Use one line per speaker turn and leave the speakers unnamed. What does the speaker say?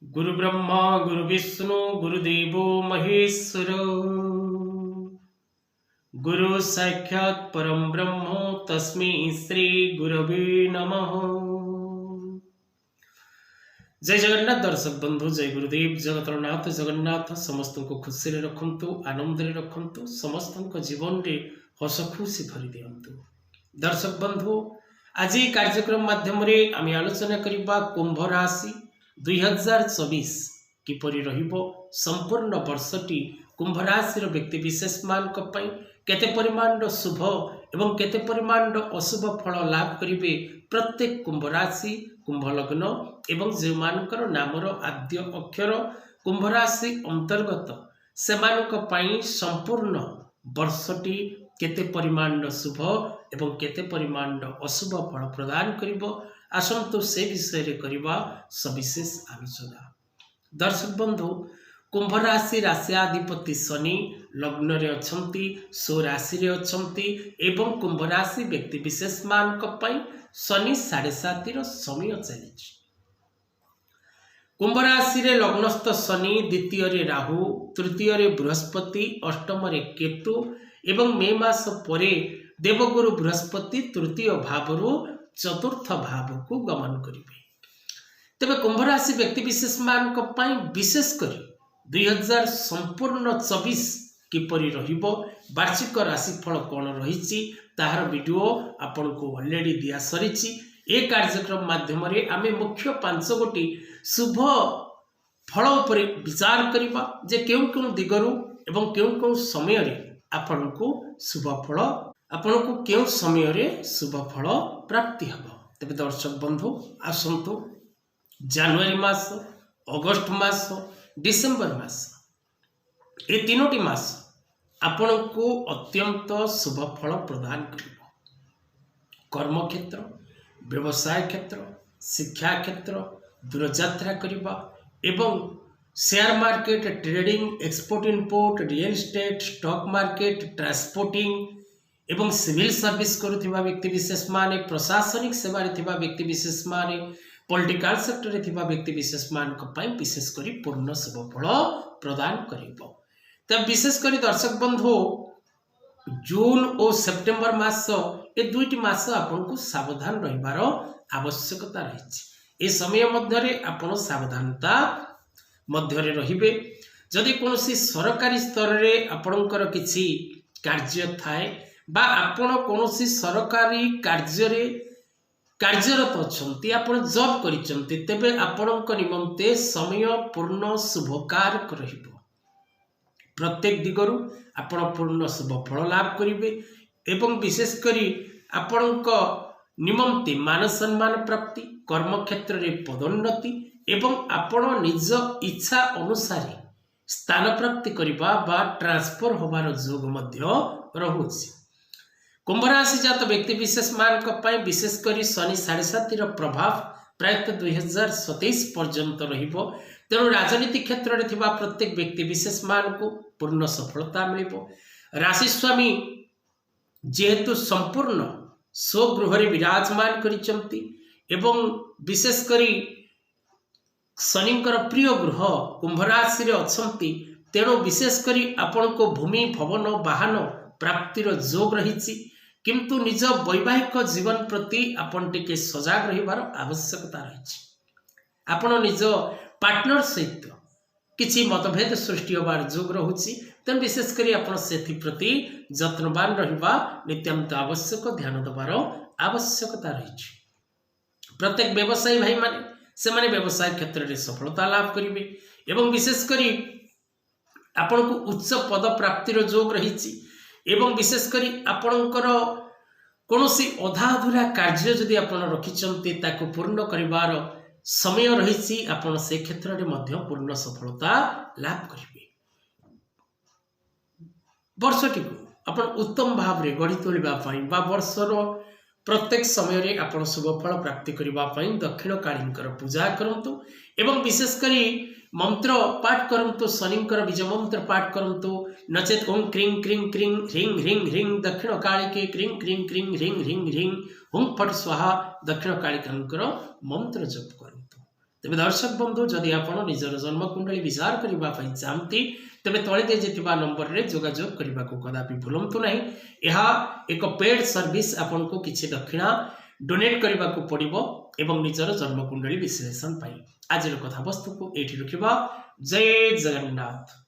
गुरु ब्रह्मा गुरु विष्णु गुरुदेवो महेश्वर गुरु साक्षात् परम ब्रह्म तस्मै श्री गुरवे नमः। जय जगन्नाथ दर्शक बंधु, जय गुरुदेव जगतरनाथ जगन्नाथ समस्त को खुशी रे रखंतु, आनंद रे रखंतु, समस्त को जीवन रे हस खुशी भरी दियंतु। दर्शक बंधु, आज कार्यक्रम माध्यम रे आमी आलोचना करिबा कुंभ राशि 2024 किपरि रहिबो। संपूर्ण वर्षटी कुंभ राशि व्यक्ति विशेष मान केते परिमाण शुभ एवं केते परिमाण अशुभ फल लाभ करिवे। प्रत्येक कुंभ राशि कुंभ लग्न एवं जो मानकर नामर आद्य अक्षर कुंभ राशि अंतर्गत सेमानक पई संपूर्ण वर्षटी केते परिमाण शुभ एवं केते परिमाण अशुभ फल प्रदान करिवो। आसंतु से विषय रे करिबा सविशेष आलोचना। दर्शक बंधु, कुंभ राशि राशियाधिपति शनि लग्न रे अछंती, सो राशि रे अछंती एवं कुंभ राशि व्यक्ति विशेष मान पई शनि 7.5 समय चली। कुंभ राशि रे लग्नस्थ शनि, द्वितीय रे राहु, तृतीय रे बृहस्पति, अष्टम रे केतु एवं मे मास परे देवगुरु बृहस्पति तृतीय भावरु चतुर्थ भाव को गमन करिवे। तबे कुंभ राशि व्यक्ति विशेष मान विशेष करी 2000 संपूर्ण 24 किपरि रहिबो, वार्षिक राशिफल कौन रही ताहार वीडियो आपन को ऑलरेडी दिया सरीची। ए कार्यक्रम माध्यम रे आमे मुख्य 5 गोटी शुभ फल उपर विचार करिबा जे केउ दिगरु एवं केउ समय रे आपन को शुभ फल आपन को केउ समय रे शुभ फल प्राप्ति हबो। तबे दर्शक बंधु, आसंतु जनवरी मास, अगस्त मास, डिसेंबर मास, ए तीनोटी मास आपन को अत्यंत शुभ फल प्रदान करिवो। कर्म क्षेत्र, व्यवसाय क्षेत्र, शिक्षा क्षेत्र, दूरयात्रा करिबा एवं share market, trading, export import, real estate, stock market, transporting एवं सिविल सर्विस करुवा व्यक्ति विशेष माने, प्रशासनिक सेवा व्यक्ति विशेष माने, पॉलिटिकल सेक्टर रे थिबा व्यक्ति विशेष मान विशेष करी पूर्ण शुभ फल प्रदान करिवो। तब विशेष करी दर्शक बंधु, जून और सेप्टेम्बर मास ए दुईटी मास आपन को सावधान रहिबार आवश्यकता रही। ए समय मध्य रे आपन सावधानता मध्य रे रहिबे। जदि कोनोसी सरकारी स्तर रे आपनकर किछि कार्य थाए बा आपण कोनोसी सरकारी कार्य रे कार्यरत अछंती, आपण जॉब करिसंती, तेबे आपणक निमंते समय पूर्ण शुभकारक रहिबो। प्रत्येक दिगरु आपण पूर्ण शुभ फल लाभ करिवे एवं विशेष करी आपणक निमंते मान सम्मान प्राप्ति, कर्म क्षेत्र रे पदोन्नति एवं आपण निज इच्छा अनुसार स्थान प्राप्ति करिबा बा ट्रांसफर होबार जोग मध्य रहुछि। कुंभ राशि जात व्यक्ति विशेष मान विशेष करी शनि 7.5 प्रभाव प्रायतः 2027 पर्यंत रहिबो। तेणु राजनीति क्षेत्र में थिबा प्रत्येक व्यक्ति विशेष मान को पूर्ण सफलता मिलिबो। राशि स्वामी जेहेतु संपूर्ण स्वगृह रे विराजमान करिसंती एवं विशेष करी शनिकर प्रिय गृह कुंभ राशि रे अछंती, तेणु विशेष करी आपण को भूमि भवन वाहन प्राप्तिर जोग रही। किंतु निज वैवाहिक जीवन प्रति आपण टिके सजग रहिबार आवश्यकता रही। आपण निज पार्टनर सहित किछि मतभेद सृष्टि होबार जोग रहुछि, तेणु विशेष करी आपण सेथि प्रति जत्नवान रहिबा नित्यंत आवश्यक, ध्यान देबार आवश्यकता रही। प्रत्येक व्यवसायी भाई माने से माने व्यवसाय क्षेत्र में सफलता लाभ करिवे एवं विशेष करी आपण को उच्च पद प्राप्तिर जोग रही एवं विशेष करी आपणकर कोनोसी अधा अधूरा कार्य जदि आपण रखिचंती ताको पूर्ण करिवार समय रही। आपण से क्षेत्र में मध्य पूर्ण सफलता लाभ करिवे। वर्षटी को आपण उत्तम भाव रे गढ़ी तोलिबा पई बा वर्षर प्रत्येक समय रे आपण शुभ फल प्राप्ति करिबा पई दक्षिण कालींकर पूजा करंतु एवं विशेष करी मंत्र पाठ करंतु, शनिंकर बीज मंत्र पाठ करंतु, नचेत ओम क्रीं क्रीं क्रीं ह्रीं ह्रीं ह्रीं दक्षिण काली के क्रीं क्रीं क्रीं ह्रीं ह्रीं ह्रीं हुं फट स्वाहा दक्षिण कालिकांकर मंत्र जप करंतु। तेज दर्शक बंधु जदि आपण निजर जन्मकुंडली विचार करने चाहती तेज तले दिए नंबर रे जोगाजोग करने को कदापि भूलु ना। यह एक पेड सर्विस आपन को किसी दक्षिणा डोनेट करने को पड़ो एवं निजर जन्मकुंडली विश्लेषण पाई। आज कथा वस्तु को ये रखा। जय जगन्नाथ।